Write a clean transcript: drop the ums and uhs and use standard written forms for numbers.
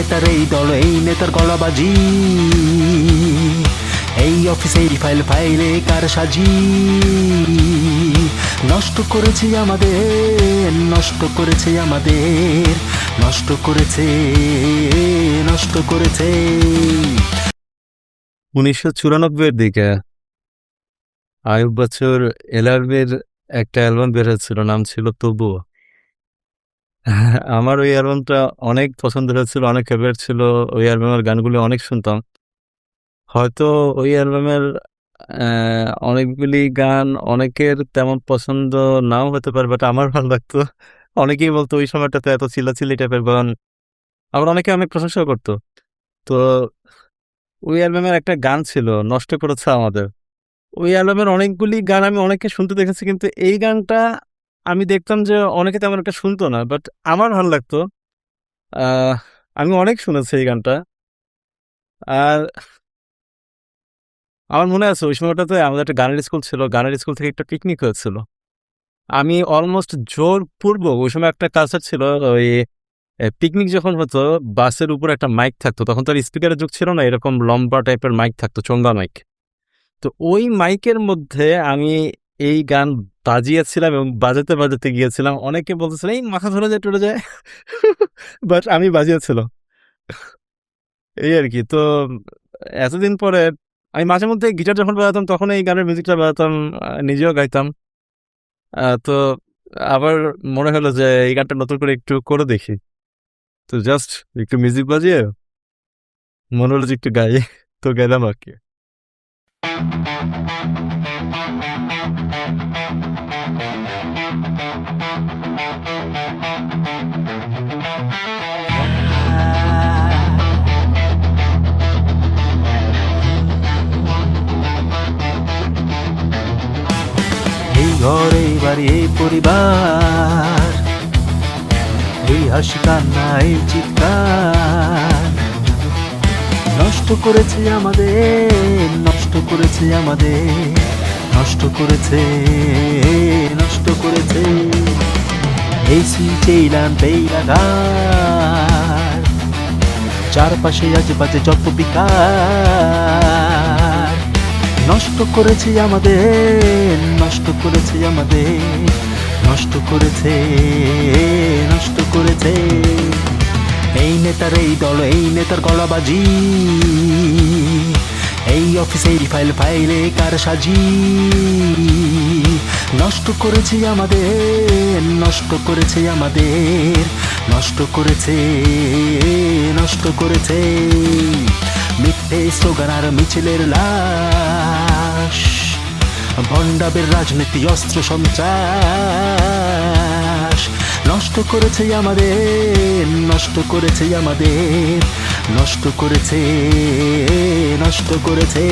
নেতার এই দল, এই নেতার গলাবাজি, এই অফিসের ফাইলে কার সাজি, নষ্ট করেছে আমাদের, নষ্ট করেছে আমাদের, নষ্ট করেছে, নষ্ট করেছে। 1994-এর দিকে আয়ুব বাচ্চুর এলআরবির একটা অ্যালবাম বের হয়েছিল, নাম ছিল তবুও। আমার ওই অ্যালবামটা অনেক পছন্দ হয়েছিল, অনেক ফেভারিট ছিল। ওই অ্যালবামের গানগুলো অনেক শুনতাম। হয়তো ওই অ্যালবামের অনেকগুলি গান অনেকের তেমন পছন্দ নাও হতে পারে, বাট আমার ভালো লাগতো। অনেকেই বলতো ওই সময়টাতে এত চিল্লাচিল্লি টাইপের গান, আবার অনেকে অনেক প্রশংসা করতো। তো ওই অ্যালবামের একটা গান ছিল নষ্ট করেছে আমাদের। ওই অ্যালবামের অনেকগুলি গান আমি অনেকে শুনতে দেখেছি, কিন্তু এই গানটা আমি দেখতাম যে অনেকে তেমন একটা শুনতো না, বাট আমার ভালো লাগতো। আহ, আমি অনেক শুনেছি এই গানটা। আর আমার মনে আছে ওই সময়টাতে আমাদের একটা গানের স্কুল ছিল, গানের স্কুল থেকে একটা পিকনিক হয়েছিল। আমি অলমোস্ট জোরপূর্বক ওই সময় একটা কালচার ছিল, ওই পিকনিক যখন হতো বাসের উপর একটা মাইক থাকতো, তখন তো আর স্পিকারের যুগ ছিল না, এরকম লম্বা টাইপের মাইক থাকতো, চোঙ্গা মাইক। তো ওই মাইকের মধ্যে আমি এই গান বাজিয়েছিলাম এবং বাজাতে বাজাতে গিয়েছিলাম। অনেকে বলতেছিল এই মাথা ধরে যায় টরে যায়, বাট আমি বাজিয়েছিলাম এই আর কি। তো এতদিন পরে আমি মাঝে মধ্যে গিটার যখন বাজাতাম তখন এই গানের মিউজিকটা বাজাতাম, নিজেও গাইতাম। তো আবার মনে হলো যে এই গানটা নতুন করে একটু করে দেখি। তো জাস্ট একটু মিউজিক বাজিয়ে মনে হলো যে একটু গাই, তো গেলাম আর কি। এই ঘর, এই বাড়ি, এই পরিবার, এই হাসি কান্না, এই চিৎকার, নষ্ট করেছে আমাদের, নষ্ট করেছে আমাদের, নষ্ট করেছে, নষ্ট করেছে। এই সুইচ, এই ল্যাম্প, এই আধার, চারপাশে আজ বাজে যত বিকার, নষ্ট করেছে আমাদের, নষ্ট করেছে আমাদের, নষ্ট করেছে, নষ্ট করেছে। এই নেতার এই দল, এই নেতার গলাবাজি, এই অফিসের ফাইলে কার সাজি, নষ্ট করেছে আমাদের, নষ্ট করেছে আমাদের, নষ্ট করেছে, নষ্ট করেছে। মিথ্যে স্লোগান আর মিছিলের লাশ, ভণ্ডাবের রাজনীতি, অস্ত্র সন্ত্রাস, নষ্ট করেছে আমাদের, নষ্ট করেছে আমাদের, নষ্ট করেছে, নষ্ট করেছে।